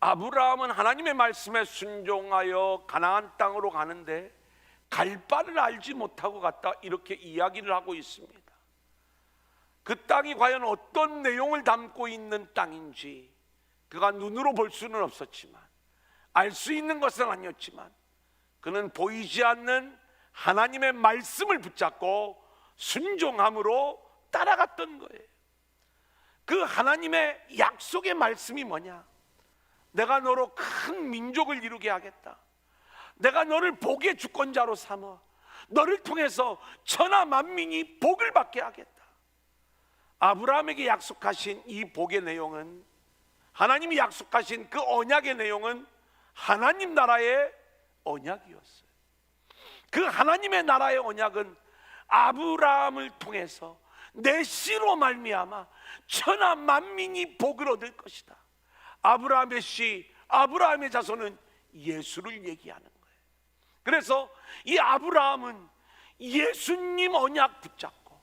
아브라함은 하나님의 말씀에 순종하여 가나안 땅으로 가는데 갈 바를 알지 못하고 갔다, 이렇게 이야기를 하고 있습니다. 그 땅이 과연 어떤 내용을 담고 있는 땅인지 그가 눈으로 볼 수는 없었지만, 알 수 있는 것은 아니었지만, 그는 보이지 않는 하나님의 말씀을 붙잡고 순종함으로 따라갔던 거예요. 그 하나님의 약속의 말씀이 뭐냐? 내가 너로 큰 민족을 이루게 하겠다. 내가 너를 복의 주권자로 삼아 너를 통해서 천하 만민이 복을 받게 하겠다. 아브라함에게 약속하신 이 복의 내용은, 하나님이 약속하신 그 언약의 내용은 하나님 나라의 언약이었어요. 그 하나님의 나라의 언약은 아브라함을 통해서 내 씨로 말미암아 천하 만민이 복을 얻을 것이다. 아브라함의 씨, 아브라함의 자손은 예수를 얘기하는 거예요. 그래서 이 아브라함은 예수님 언약 붙잡고,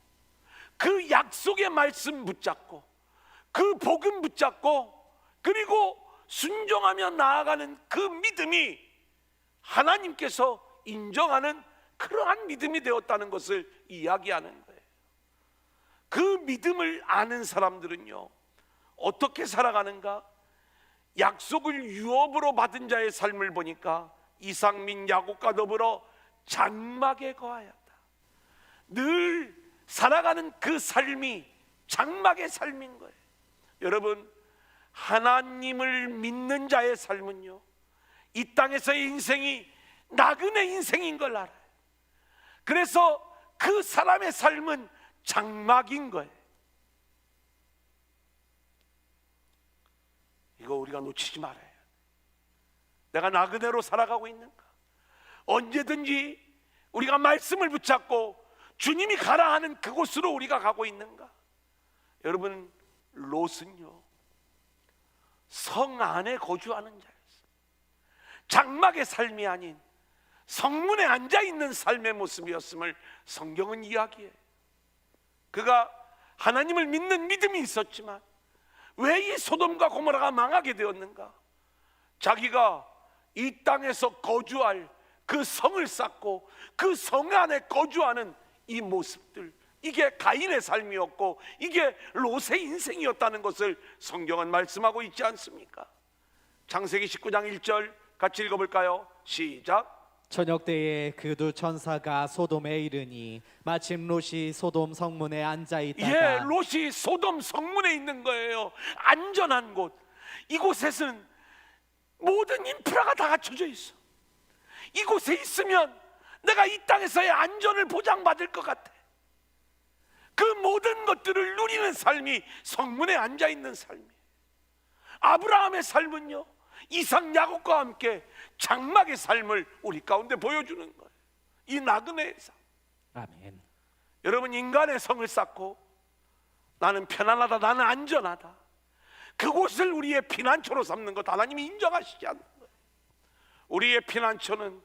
그 약속의 말씀 붙잡고, 그 복음 붙잡고, 그리고 순종하며 나아가는 그 믿음이 하나님께서 인정하는 그러한 믿음이 되었다는 것을 이야기하는 거예요. 그 믿음을 아는 사람들은요, 어떻게 살아가는가? 약속을 유업으로 받은 자의 삶을 보니까 이삭 및 야곱과 더불어 장막에 거하였다. 늘 살아가는 그 삶이 장막의 삶인 거예요. 여러분, 하나님을 믿는 자의 삶은요, 이 땅에서의 인생이 나그네 인생인 걸 알아요. 그래서 그 사람의 삶은 장막인 거예요. 이거 우리가 놓치지 말아요. 내가 나그네로 살아가고 있는가? 언제든지 우리가 말씀을 붙잡고 주님이 가라 하는 그곳으로 우리가 가고 있는가? 여러분, 롯은요, 성 안에 거주하는 자였어요. 장막의 삶이 아닌 성문에 앉아있는 삶의 모습이었음을 성경은 이야기해요. 그가 하나님을 믿는 믿음이 있었지만 왜 이 소돔과 고모라가 망하게 되었는가? 자기가 이 땅에서 거주할 그 성을 쌓고 그 성 안에 거주하는 이 모습들, 이게 가인의 삶이었고 이게 롯의 인생이었다는 것을 성경은 말씀하고 있지 않습니까? 창세기 19장 1절 같이 읽어볼까요? 시작. 저녁 때에 그 두 천사가 소돔에 이르니 마침 롯이 소돔 성문에 앉아 있다가, 예, 롯이 소돔 성문에 있는 거예요. 안전한 곳. 이곳에는 모든 인프라가 다 갖춰져 있어. 이곳에 있으면 내가 이 땅에서의 안전을 보장받을 것 같아. 그 모든 것들을 누리는 삶이 성문에 앉아 있는 삶이에요. 아브라함의 삶은요, 이삭 야곱과 함께 장막의 삶을 우리 가운데 보여주는 거예요. 이 나그네의 삶. 아멘. 여러분, 인간의 성을 쌓고 나는 편안하다, 나는 안전하다, 그곳을 우리의 피난처로 삼는 것 하나님이 인정하시지 않는 거예요. 우리의 피난처는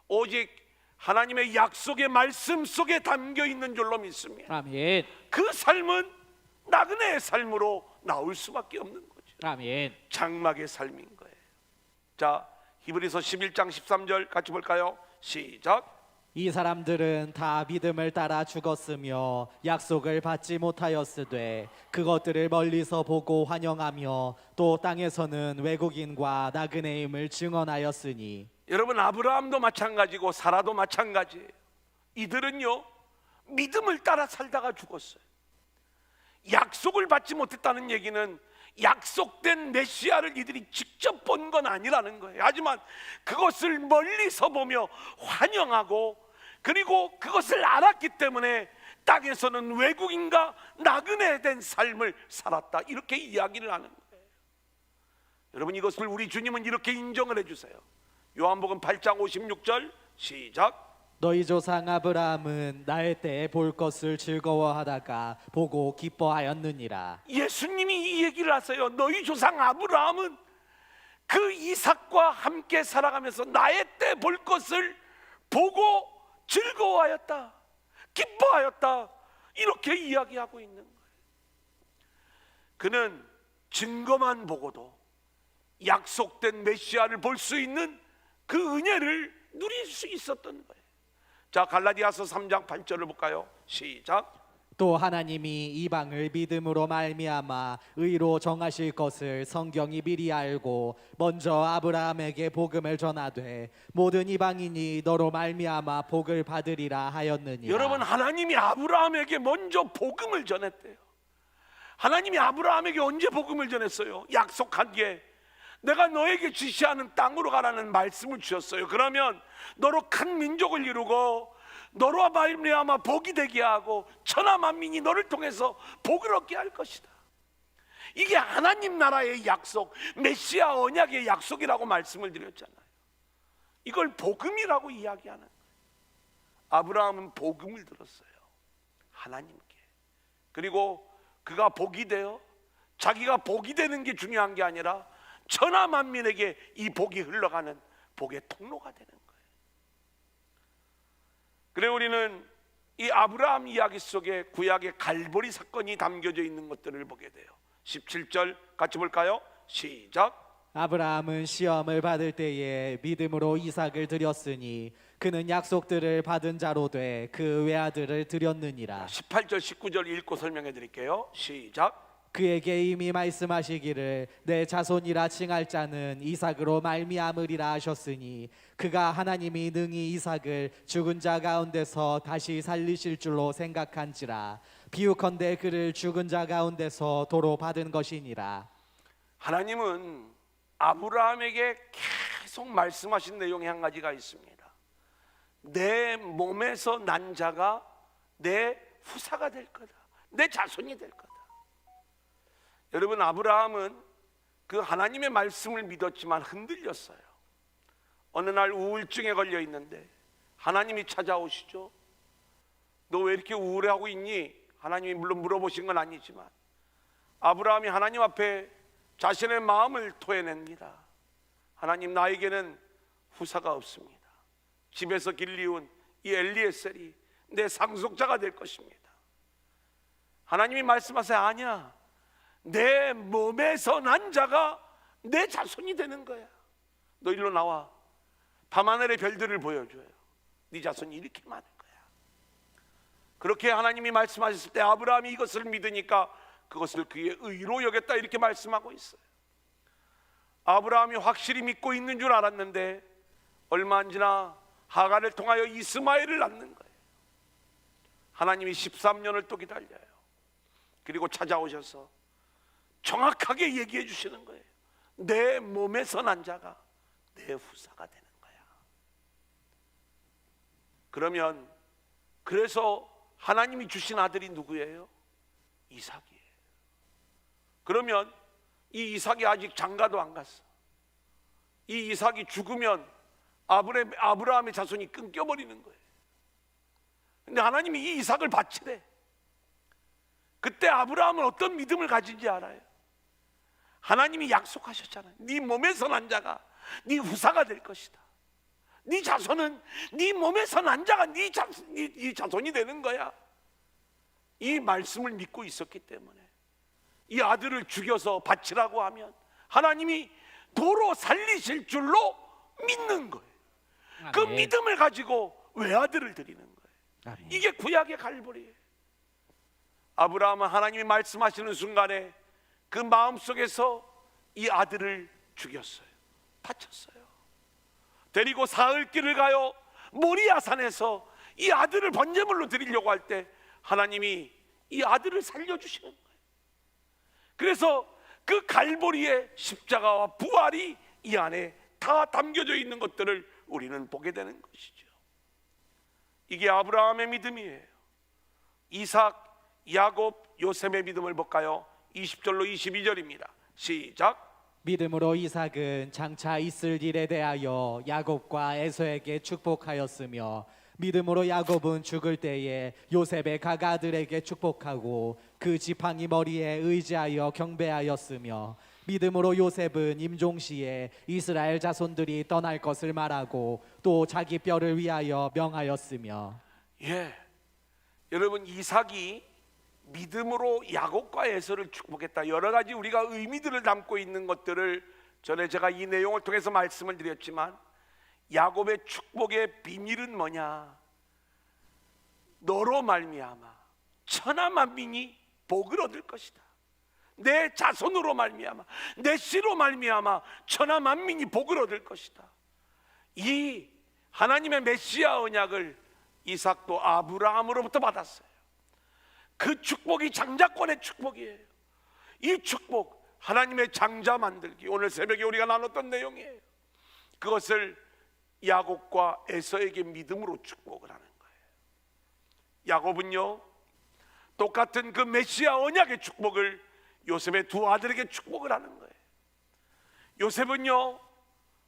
오직 하나님의 약속의 말씀 속에 담겨 있는 줄로 믿습니다. 아멘. 그 삶은 나그네의 삶으로 나올 수밖에 없는 거죠. 아멘. 장막의 삶인 거예요. 자, 히브리서 11장 13절 같이 볼까요? 시작. 이 사람들은 다 믿음을 따라 죽었으며 약속을 받지 못하였으되 그것들을 멀리서 보고 환영하며 또 땅에서는 외국인과 나그네임을 증언하였으니. 여러분, 아브라함도 마찬가지고 사라도 마찬가지예요. 이들은요, 믿음을 따라 살다가 죽었어요. 약속을 받지 못했다는 얘기는 약속된 메시아를 이들이 직접 본 건 아니라는 거예요. 하지만 그것을 멀리서 보며 환영하고, 그리고 그것을 알았기 때문에 땅에서는 외국인과 나그네 된 삶을 살았다, 이렇게 이야기를 하는 거예요. 여러분, 이것을 우리 주님은 이렇게 인정을 해주세요. 요한복음 8장 56절 시작. 너희 조상 아브라함은 나의 때에 볼 것을 즐거워하다가 보고 기뻐하였느니라. 예수님이 이 얘기를 하세요. 너희 조상 아브라함은 그 이삭과 함께 살아가면서 나의 때 볼 것을 보고 즐거워하였다, 기뻐하였다, 이렇게 이야기하고 있는 거예요. 그는 증거만 보고도 약속된 메시아를 볼 수 있는 그 은혜를 누릴 수 있었던 거예요. 자, 갈라디아서 3장 8절을 볼까요? 시작. 또 하나님이 이방을 믿음으로 말미암아 의로 정하실 것을 성경이 미리 알고 먼저 아브라함에게 복음을 전하되 모든 이방인이 너로 말미암아 복을 받으리라 하였느니라. 여러분, 하나님이 아브라함에게 먼저 복음을 전했대요. 하나님이 아브라함에게 언제 복음을 전했어요? 약속하기에 내가 너에게 지시하는 땅으로 가라는 말씀을 주셨어요. 그러면 너로 큰 민족을 이루고 너로 말미암아 복이 되게 하고 천하 만민이 너를 통해서 복을 얻게 할 것이다. 이게 하나님 나라의 약속, 메시아 언약의 약속이라고 말씀을 드렸잖아요. 이걸 복음이라고 이야기하는 거예요. 아브라함은 복음을 들었어요, 하나님께. 그리고 그가 복이 되어 자기가 복이 되는 게 중요한 게 아니라 천하 만민에게 이 복이 흘러가는 복의 통로가 되는 거예요. 그래, 우리는 이 아브라함 이야기 속에 구약의 갈보리 사건이 담겨져 있는 것들을 보게 돼요. 17절 같이 볼까요? 시작. 아브라함은 시험을 받을 때에 믿음으로 이삭을 드렸으니 그는 약속들을 받은 자로 돼 그 외아들을 드렸느니라. 18절 19절 읽고 설명해 드릴게요. 시작. 그에게 이미 말씀하시기를 내 자손이라 칭할 자는 이삭으로 말미암으리라 하셨으니 그가 하나님이 능히 이삭을 죽은 자 가운데서 다시 살리실 줄로 생각한지라. 비유컨대 그를 죽은 자 가운데서 도로 받은 것이니라. 하나님은 아브라함에게 계속 말씀하신 내용이 한 가지가 있습니다. 내 몸에서 난 자가 내 후사가 될 거다, 내 자손이 될 거다. 여러분, 아브라함은 그 하나님의 말씀을 믿었지만 흔들렸어요. 어느 날 우울증에 걸려 있는데 하나님이 찾아오시죠. 너 왜 이렇게 우울해하고 있니? 하나님이 물론 물어보신 건 아니지만 아브라함이 하나님 앞에 자신의 마음을 토해냅니다. 하나님, 나에게는 후사가 없습니다. 집에서 길리운 이 엘리에셀이 내 상속자가 될 것입니다. 하나님이 말씀하세요. 아니야, 내 몸에서 난 자가 내 자손이 되는 거야. 너 일로 나와. 밤하늘의 별들을 보여줘요. 네 자손이 이렇게 많은 거야. 그렇게 하나님이 말씀하셨을 때 아브라함이 이것을 믿으니까 그것을 그의 의로 여겼다, 이렇게 말씀하고 있어요. 아브라함이 확실히 믿고 있는 줄 알았는데 얼마 안 지나 하갈을 통하여 이스마엘을 낳는 거예요. 하나님이 13년을 또 기다려요. 그리고 찾아오셔서 정확하게 얘기해 주시는 거예요. 내 몸에서 난 자가 내 후사가 되는 거야. 그러면 그래서 하나님이 주신 아들이 누구예요? 이삭이에요. 그러면 이 이삭이 아직 장가도 안 갔어. 이 이삭이 죽으면 아브라함의 자손이 끊겨버리는 거예요. 근데 하나님이 이 이삭을 바치래. 그때 아브라함은 어떤 믿음을 가진지 알아요? 하나님이 약속하셨잖아요. 네 몸에서 난 자가 네 후사가 될 것이다. 네 자손은 네 몸에서 난 자가 네 자손이 되는 거야. 이 말씀을 믿고 있었기 때문에 이 아들을 죽여서 바치라고 하면 하나님이 도로 살리실 줄로 믿는 거예요. 그 믿음을 가지고 외아들을 드리는 거예요. 이게 구약의 갈보리예요. 아브라함은 하나님이 말씀하시는 순간에 그 마음속에서 이 아들을 죽였어요. 바쳤어요. 데리고 사흘길을 가요 모리아산에서 이 아들을 번제물로 드리려고 할 때 하나님이 이 아들을 살려주시는 거예요. 그래서 그 갈보리의 십자가와 부활이 이 안에 다 담겨져 있는 것들을 우리는 보게 되는 것이죠. 이게 아브라함의 믿음이에요. 이삭, 야곱, 요셉의 믿음을 볼까요? 20절로 22절입니다. 시작. 믿음으로 이삭은 장차 있을 일에 대하여 야곱과 에서에게 축복하였으며 믿음으로 야곱은 죽을 때에 요셉의 가가들에게 축복하고 그 지팡이 머리에 의지하여 경배하였으며 믿음으로 요셉은 임종시에 이스라엘 자손들이 떠날 것을 말하고 또 자기 뼈를 위하여 명하였으며. 예, 여러분 이삭이 믿음으로 야곱과 에서를 축복했다. 여러 가지 우리가 의미들을 담고 있는 것들을 전에 제가 이 내용을 통해서 말씀을 드렸지만 야곱의 축복의 비밀은 뭐냐? 너로 말미암아 천하 만민이 복을 얻을 것이다. 내 자손으로 말미암아, 내 씨로 말미암아 천하 만민이 복을 얻을 것이다. 이 하나님의 메시아 언약을 이삭도 아브라함으로부터 받았어요. 그 축복이 장자권의 축복이에요. 이 축복, 하나님의 장자 만들기, 오늘 새벽에 우리가 나눴던 내용이에요. 그것을 야곱과 에서에게 믿음으로 축복을 하는 거예요. 야곱은요, 똑같은 그 메시아 언약의 축복을 요셉의 두 아들에게 축복을 하는 거예요. 요셉은요,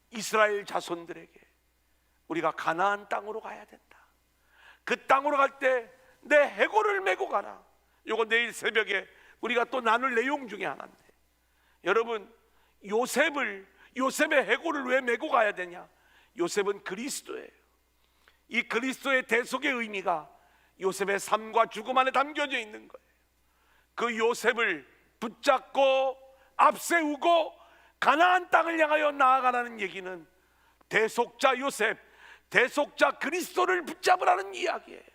이스라엘 자손들에게 우리가 가나안 땅으로 가야 된다. 그 땅으로 갈 때 내 해골을 메고 가라. 이거 내일 새벽에 우리가 또 나눌 내용 중에 하나인데, 여러분 요셉의 해골을 왜 메고 가야 되냐? 요셉은 그리스도예요. 이 그리스도의 대속의 의미가 요셉의 삶과 죽음 안에 담겨져 있는 거예요. 그 요셉을 붙잡고 앞세우고 가나안 땅을 향하여 나아가라는 얘기는 대속자 요셉, 대속자 그리스도를 붙잡으라는 이야기예요.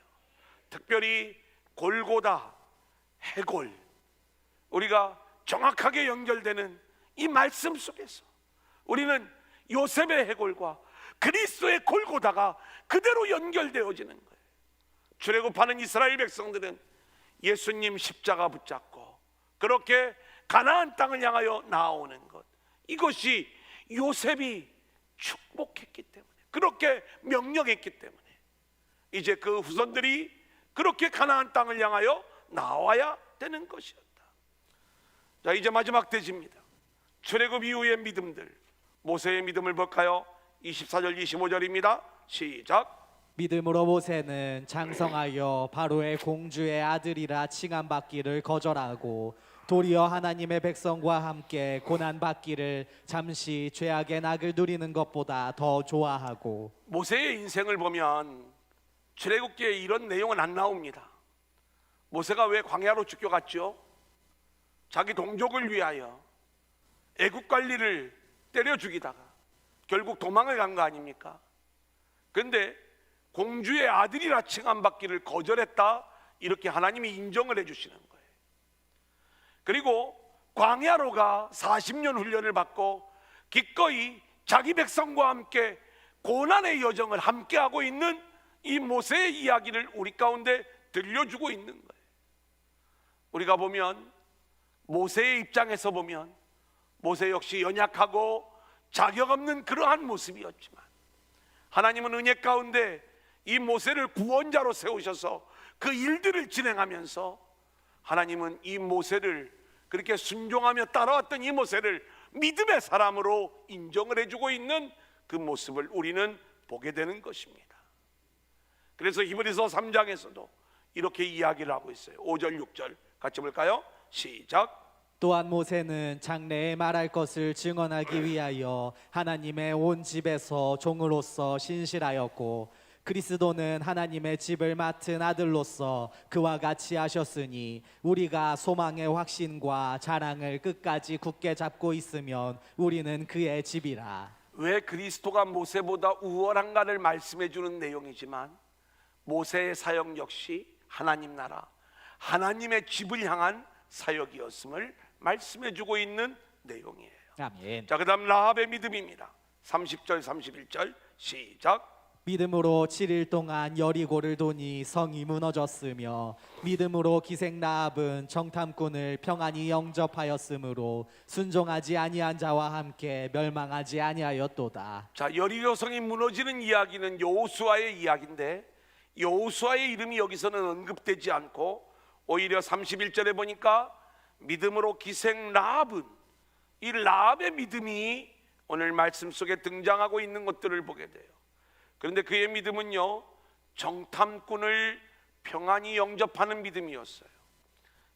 특별히 골고다, 해골, 우리가 정확하게 연결되는 이 말씀 속에서 우리는 요셉의 해골과 그리스도의 골고다가 그대로 연결되어지는 거예요. 출애굽하는 이스라엘 백성들은 예수님 십자가 붙잡고 그렇게 가나안 땅을 향하여 나아오는 것, 이것이 요셉이 축복했기 때문에, 그렇게 명령했기 때문에 이제 그 후손들이 그렇게 가나안 땅을 향하여 나와야 되는 것이었다. 자, 이제 마지막 대지입니다. 출애굽 이후의 믿음들, 모세의 믿음을 볼까요? 24절 25절입니다. 시작. 믿음으로 모세는 장성하여 바로의 공주의 아들이라 칭함받기를 거절하고 도리어 하나님의 백성과 함께 고난받기를 잠시 죄악의 낙을 누리는 것보다 더 좋아하고. 모세의 인생을 보면 출애굽기에 이런 내용은 안 나옵니다. 모세가 왜 광야로 쫓겨갔죠? 자기 동족을 위하여 애국 관리를 때려 죽이다가 결국 도망을 간 거 아닙니까? 그런데 공주의 아들이라 칭함받기를 거절했다, 이렇게 하나님이 인정을 해주시는 거예요. 그리고 광야로 가 40년 훈련을 받고 기꺼이 자기 백성과 함께 고난의 여정을 함께하고 있는 이 모세의 이야기를 우리 가운데 들려주고 있는 거예요. 우리가 보면 모세의 입장에서 보면 모세 역시 연약하고 자격 없는 그러한 모습이었지만 하나님은 은혜 가운데 이 모세를 구원자로 세우셔서 그 일들을 진행하면서 하나님은 이 모세를, 그렇게 순종하며 따라왔던 이 모세를 믿음의 사람으로 인정을 해주고 있는 그 모습을 우리는 보게 되는 것입니다. 그래서 히브리서 3장에서도 이렇게 이야기를 하고 있어요. 5절 6절 같이 볼까요? 시작. 또한 모세는 장래에 말할 것을 증언하기 위하여 하나님의 온 집에서 종으로서 신실하였고 그리스도는 하나님의 집을 맡은 아들로서 그와 같이 하셨으니 우리가 소망의 확신과 자랑을 끝까지 굳게 잡고 있으면 우리는 그의 집이라. 왜 그리스도가 모세보다 우월한가를 말씀해 주는 내용이지만 모세의 사역 역시 하나님 나라, 하나님의 집을 향한 사역이었음을 말씀해 주고 있는 내용이에요. 아멘. 자, 그 다음 라합의 믿음입니다. 30절 31절 시작. 믿음으로 7일 동안 여리고를 도니 성이 무너졌으며 믿음으로 기생 라합은 정탐꾼을 평안히 영접하였으므로 순종하지 아니한 자와 함께 멸망하지 아니하였도다. 자, 여리고 성이 무너지는 이야기는 여호수아의 이야기인데 여호수아의 이름이 여기서는 언급되지 않고 오히려 31절에 보니까 믿음으로 기생 라합은 이 라합의 믿음이 오늘 말씀 속에 등장하고 있는 것들을 보게 돼요. 그런데 그의 믿음은요, 정탐꾼을 평안히 영접하는 믿음이었어요.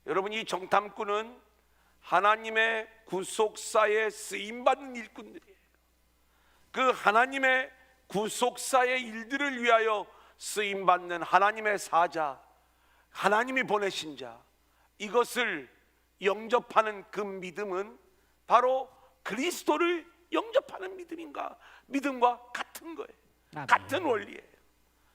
여러분, 이 정탐꾼은 하나님의 구속사에 쓰임받는 일꾼들이에요. 그 하나님의 구속사의 일들을 위하여 쓰임받는 하나님의 사자, 하나님이 보내신 자, 이것을 영접하는 그 믿음은 바로 그리스도를 영접하는 믿음과 같은 거예요. 아멘. 같은 원리예요.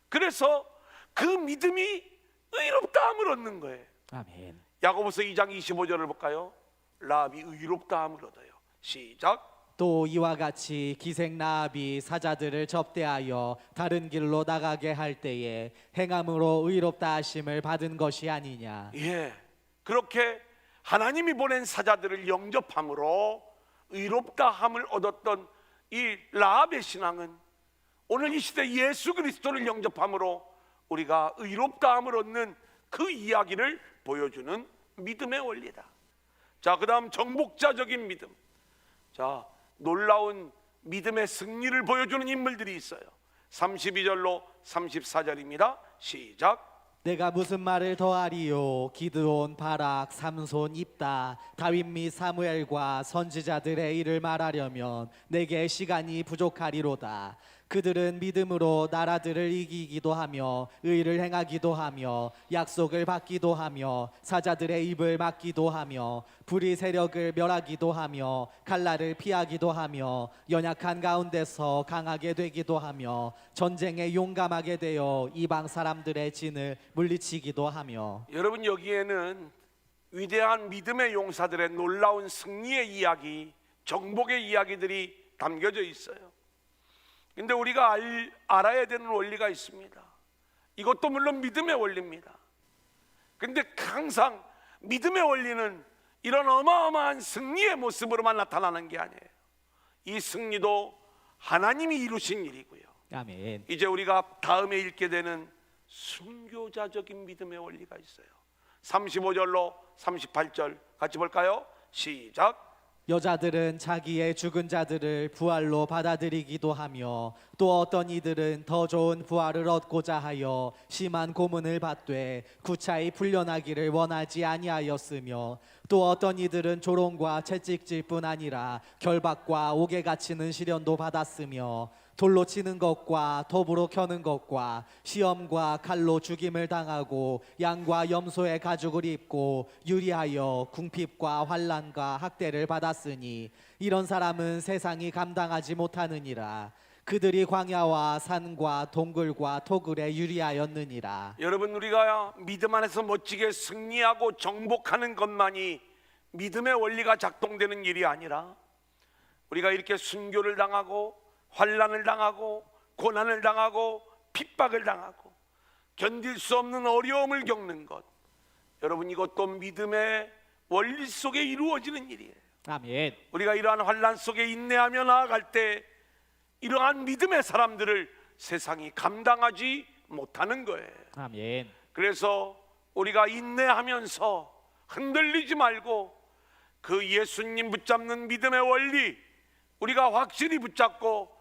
그래서 그 믿음이 의롭다함을 얻는 거예요. 아멘. 야고보서 2장 25절을 볼까요? 라합이 의롭다함을 얻어요. 시작. 또 이와 같이 기생 라합이 사자들을 접대하여 다른 길로 나가게 할 때에 행함으로 의롭다 하심을 받은 것이 아니냐. 예, 그렇게 하나님이 보낸 사자들을 영접함으로 의롭다함을 얻었던 이 라합의 신앙은 오늘 이 시대 예수 그리스도를 영접함으로 우리가 의롭다함을 얻는 그 이야기를 보여주는 믿음의 원리다. 자, 그 다음 정복자적인 믿음. 자, 놀라운 믿음의 승리를 보여주는 인물들이 있어요. 32절로 34절입니다. 시작. 내가 무슨 말을 더하리요. 기드온, 바락, 삼손, 입다, 다윗 및 사무엘과 선지자들의 일을 말하려면 내게 시간이 부족하리로다. 그들은 믿음으로 나라들을 이기기도 하며 의를 행하기도 하며 약속을 받기도 하며 사자들의 입을 막기도 하며 불의 세력을 멸하기도 하며 칼날을 피하기도 하며 연약한 가운데서 강하게 되기도 하며 전쟁에 용감하게 되어 이방 사람들의 진을 물리치기도 하며. 여러분, 여기에는 위대한 믿음의 용사들의 놀라운 승리의 이야기, 정복의 이야기들이 담겨져 있어요. 근데 우리가 알아야 되는 원리가 있습니다. 이것도 물론 믿음의 원리입니다. 근데 항상 믿음의 원리는 이런 어마어마한 승리의 모습으로만 나타나는 게 아니에요. 이 승리도 하나님이 이루신 일이고요. 아멘. 이제 우리가 다음에 읽게 되는 순교자적인 믿음의 원리가 있어요. 35절로 38절 같이 볼까요? 시작. 여자들은 자기의 죽은 자들을 부활로 받아들이기도 하며 또 어떤 이들은 더 좋은 부활을 얻고자 하여 심한 고문을 받되 구차히 풀려나기를 원하지 아니하였으며 또 어떤 이들은 조롱과 채찍질 뿐 아니라 결박과 옥에 갇히는 시련도 받았으며 돌로 치는 것과 톱으로 켜는 것과 시험과 칼로 죽임을 당하고 양과 염소의 가죽을 입고 유리하여 궁핍과 환난과 학대를 받았으니 이런 사람은 세상이 감당하지 못하느니라. 그들이 광야와 산과 동굴과 토굴에 유리하였느니라. 여러분, 우리가 믿음 안에서 멋지게 승리하고 정복하는 것만이 믿음의 원리가 작동되는 일이 아니라 우리가 이렇게 순교를 당하고 환난을 당하고 고난을 당하고 핍박을 당하고 견딜 수 없는 어려움을 겪는 것, 여러분, 이것도 믿음의 원리 속에 이루어지는 일이에요. 아멘. 우리가 이러한 환난 속에 인내하며 나아갈 때 이러한 믿음의 사람들을 세상이 감당하지 못하는 거예요. 아멘. 그래서 우리가 인내하면서 흔들리지 말고 그 예수님 붙잡는 믿음의 원리 우리가 확실히 붙잡고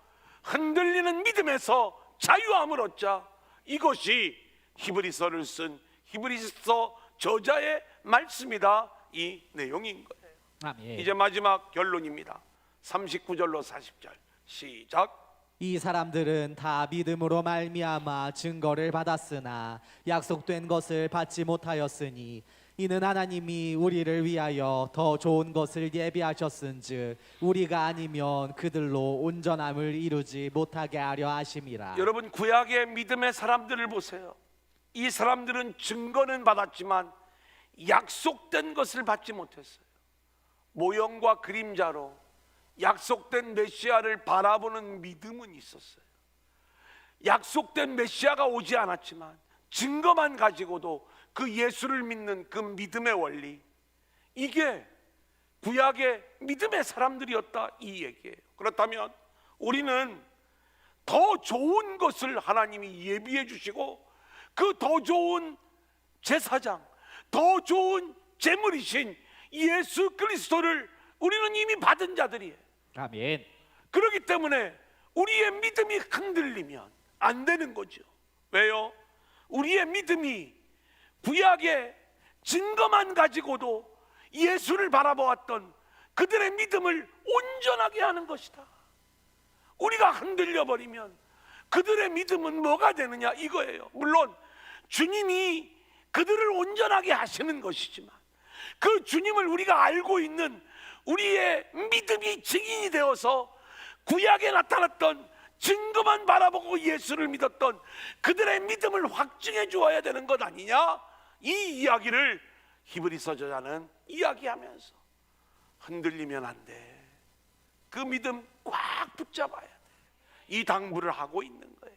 흔들리는 믿음에서 자유함을 얻자. 이것이 히브리서를 쓴 히브리서 저자의 말씀이다, 이 내용인 거예요. 아멘. 이제 마지막 결론입니다. 39절로 40절 시작. 이 사람들은 다 믿음으로 말미암아 증거를 받았으나 약속된 것을 받지 못하였으니 이는 하나님이 우리를 위하여 더 좋은 것을 예비하셨은즉 우리가 아니면 그들로 온전함을 이루지 못하게 하려 하심이라. 여러분, 구약의 믿음의 사람들을 보세요. 이 사람들은 증거는 받았지만 약속된 것을 받지 못했어요. 모형과 그림자로 약속된 메시아를 바라보는 믿음은 있었어요. 약속된 메시아가 오지 않았지만 증거만 가지고도 그 예수를 믿는 그 믿음의 원리, 이게 구약의 믿음의 사람들이었다, 이 얘기예요. 그렇다면 우리는 더 좋은 것을 하나님이 예비해 주시고 그 더 좋은 제사장, 더 좋은 제물이신 예수 그리스도를 우리는 이미 받은 자들이에요. 아멘. 그렇기 때문에 우리의 믿음이 흔들리면 안 되는 거죠. 왜요? 우리의 믿음이 구약의 증거만 가지고도 예수를 바라보았던 그들의 믿음을 온전하게 하는 것이다. 우리가 흔들려 버리면 그들의 믿음은 뭐가 되느냐 이거예요. 물론 주님이 그들을 온전하게 하시는 것이지만 그 주님을 우리가 알고 있는 우리의 믿음이 증인이 되어서 구약에 나타났던 증거만 바라보고 예수를 믿었던 그들의 믿음을 확증해 주어야 되는 것 아니냐? 이 이야기를 히브리서 저자는 이야기하면서 흔들리면 안 돼. 그 믿음 꽉 붙잡아야 돼. 이 당부를 하고 있는 거예요.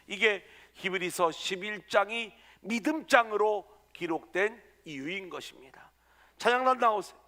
이게 히브리서 11장이 믿음장으로 기록된 이유인 것입니다. 찬양단 나오세요.